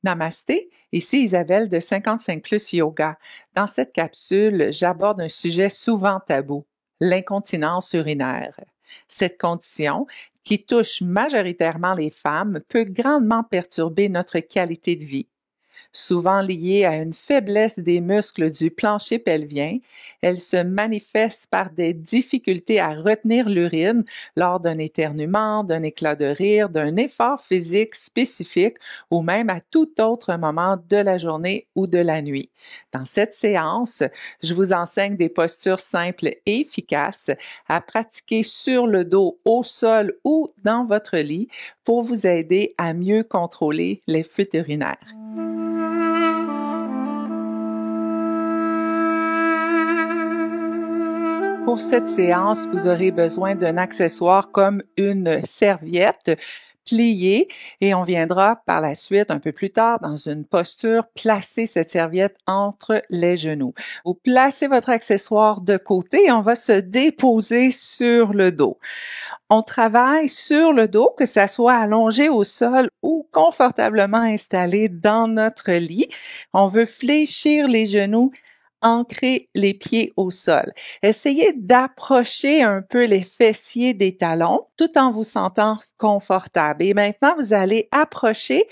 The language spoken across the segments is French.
Namasté, ici Isabelle de 55 Plus Yoga. Dans cette capsule, j'aborde un sujet souvent tabou, l'incontinence urinaire. Cette condition, qui touche majoritairement les femmes, peut grandement perturber notre qualité de vie. Souvent liée à une faiblesse des muscles du plancher pelvien, elle se manifeste par des difficultés à retenir l'urine lors d'un éternuement, d'un éclat de rire, d'un effort physique spécifique ou même à tout autre moment de la journée ou de la nuit. Dans cette séance, je vous enseigne des postures simples et efficaces à pratiquer sur le dos, au sol ou dans votre lit pour vous aider à mieux contrôler les fuites urinaires. Pour cette séance, vous aurez besoin d'un accessoire comme une serviette pliée et on viendra par la suite, un peu plus tard, dans une posture, placer cette serviette entre les genoux. Vous placez votre accessoire de côté et on va se déposer sur le dos. On travaille sur le dos, que ça soit allongé au sol ou confortablement installé dans notre lit. On veut fléchir les genoux, ancrer les pieds au sol. Essayez d'approcher un peu les fessiers des talons tout en vous sentant confortable. Et maintenant, vous allez approcher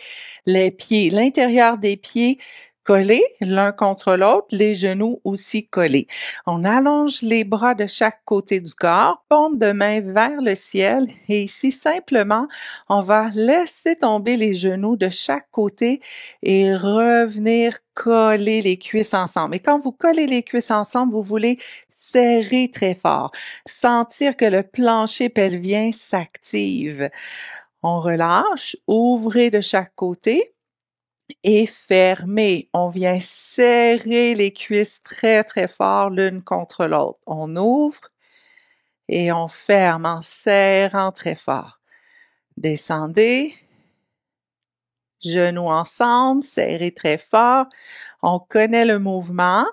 les pieds, l'intérieur des pieds collés l'un contre l'autre, les genoux aussi collés. On allonge les bras de chaque côté du corps, paume de main vers le ciel et ici, simplement, on va laisser tomber les genoux de chaque côté et revenir coller les cuisses ensemble. Et quand vous collez les cuisses ensemble, vous voulez serrer très fort, sentir que le plancher pelvien s'active. On relâche, ouvrez de chaque côté et fermez. On vient serrer les cuisses très, très fort l'une contre l'autre. On ouvre et on ferme en serrant très fort. Descendez, genoux ensemble, serrez très fort. On connaît le mouvement.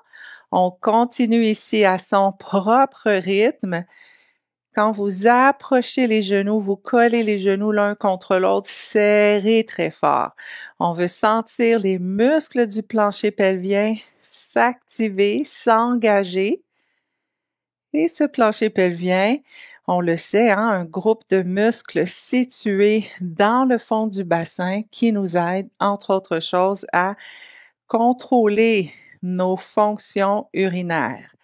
On continue ici à son propre rythme. Quand vous approchez les genoux, vous collez les genoux l'un contre l'autre, serrez très fort. On veut sentir les muscles du plancher pelvien s'activer, s'engager. Et ce plancher pelvien, on le sait, un groupe de muscles situés dans le fond du bassin qui nous aide, entre autres choses, à contrôler nos fonctions urinaires.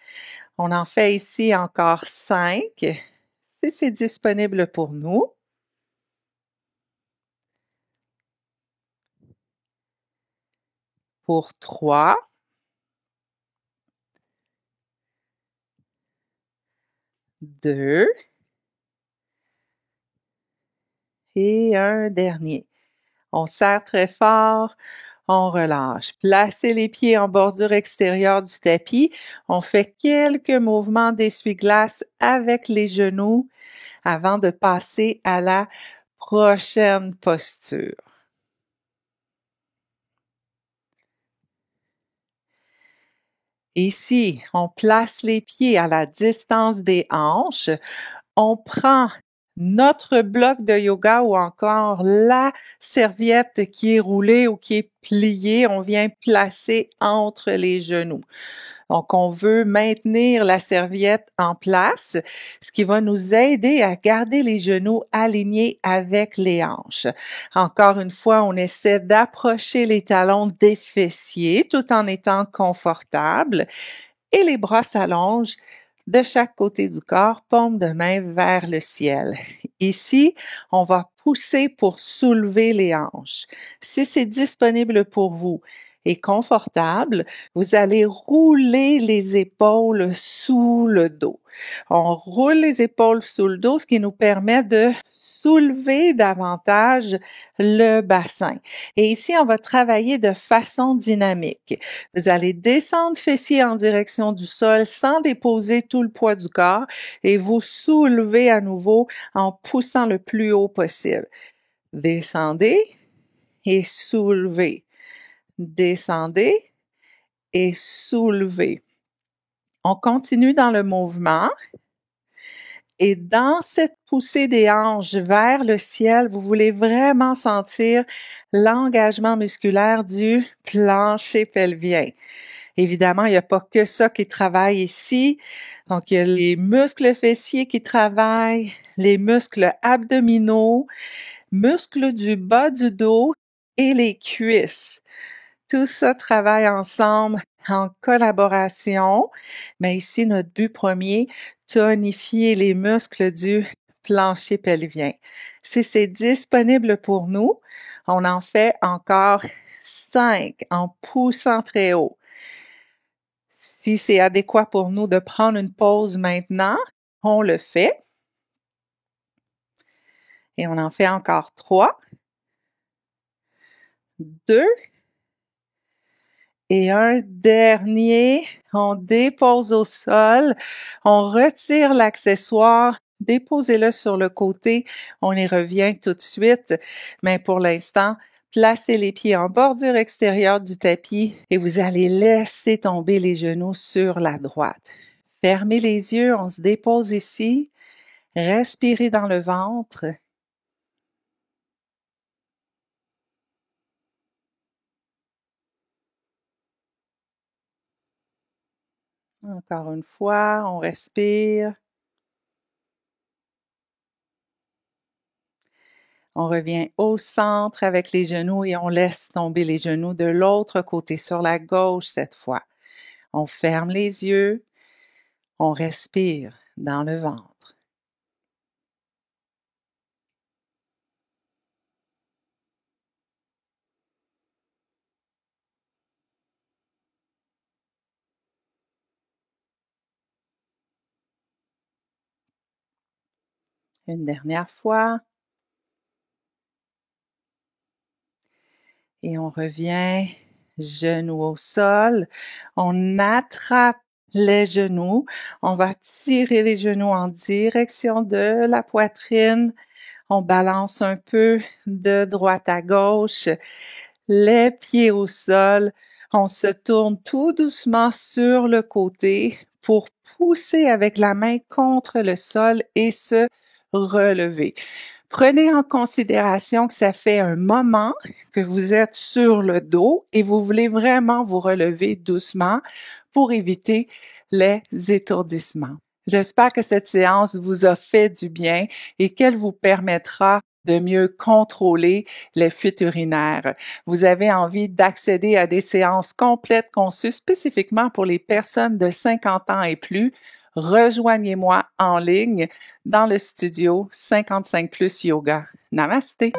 On en fait ici encore 5, si c'est disponible pour nous. Pour 3, 2 et un dernier. On serre très fort, on relâche. Placez les pieds en bordure extérieure du tapis. On fait quelques mouvements d'essuie-glace avec les genoux avant de passer à la prochaine posture. Ici, on place les pieds à la distance des hanches. On prend notre bloc de yoga ou encore la serviette qui est roulée ou qui est pliée, on vient placer entre les genoux. Donc, on veut maintenir la serviette en place, ce qui va nous aider à garder les genoux alignés avec les hanches. Encore une fois, on essaie d'approcher les talons des fessiers tout en étant confortable et les bras s'allongent de chaque côté du corps, paume de main vers le ciel. Ici, on va pousser pour soulever les hanches. Si c'est disponible pour vous et confortable, vous allez rouler les épaules sous le dos. On roule les épaules sous le dos, ce qui nous permet de soulever davantage le bassin. Et ici, on va travailler de façon dynamique. Vous allez descendre fessiers en direction du sol sans déposer tout le poids du corps et vous soulevez à nouveau en poussant le plus haut possible. Descendez et soulevez. Descendez et soulevez. On continue dans le mouvement Et dans cette poussée des hanches vers le ciel, vous voulez vraiment sentir l'engagement musculaire du plancher pelvien. Évidemment, il n'y a pas que ça qui travaille ici. Donc, il y a les muscles fessiers qui travaillent, les muscles abdominaux, muscles du bas du dos et les cuisses. Tout ça travaille ensemble en collaboration. Mais ici, notre but premier, tonifier les muscles du plancher pelvien. Si c'est disponible pour nous, on en fait encore 5 en poussant très haut. Si c'est adéquat pour nous de prendre une pause maintenant, on le fait. Et on en fait encore 3, 2, et un dernier. On dépose au sol, on retire l'accessoire, déposez-le sur le côté, on y revient tout de suite. Mais pour l'instant, placez les pieds en bordure extérieure du tapis et vous allez laisser tomber les genoux sur la droite. Fermez les yeux, on se dépose ici. Respirez dans le ventre. Encore une fois, on respire. On revient au centre avec les genoux et on laisse tomber les genoux de l'autre côté, sur la gauche cette fois. On ferme les yeux, on respire dans le ventre. Une dernière fois. Et on revient, genoux au sol. On attrape les genoux. On va tirer les genoux en direction de la poitrine. On balance un peu de droite à gauche. Les pieds au sol. On se tourne tout doucement sur le côté pour pousser avec la main contre le sol et se relever. Prenez en considération que ça fait un moment que vous êtes sur le dos et vous voulez vraiment vous relever doucement pour éviter les étourdissements. J'espère que cette séance vous a fait du bien et qu'elle vous permettra de mieux contrôler les fuites urinaires. Vous avez envie d'accéder à des séances complètes conçues spécifiquement pour les personnes de 50 ans et plus. Rejoignez-moi en ligne dans le studio 55 Plus Yoga. Namasté!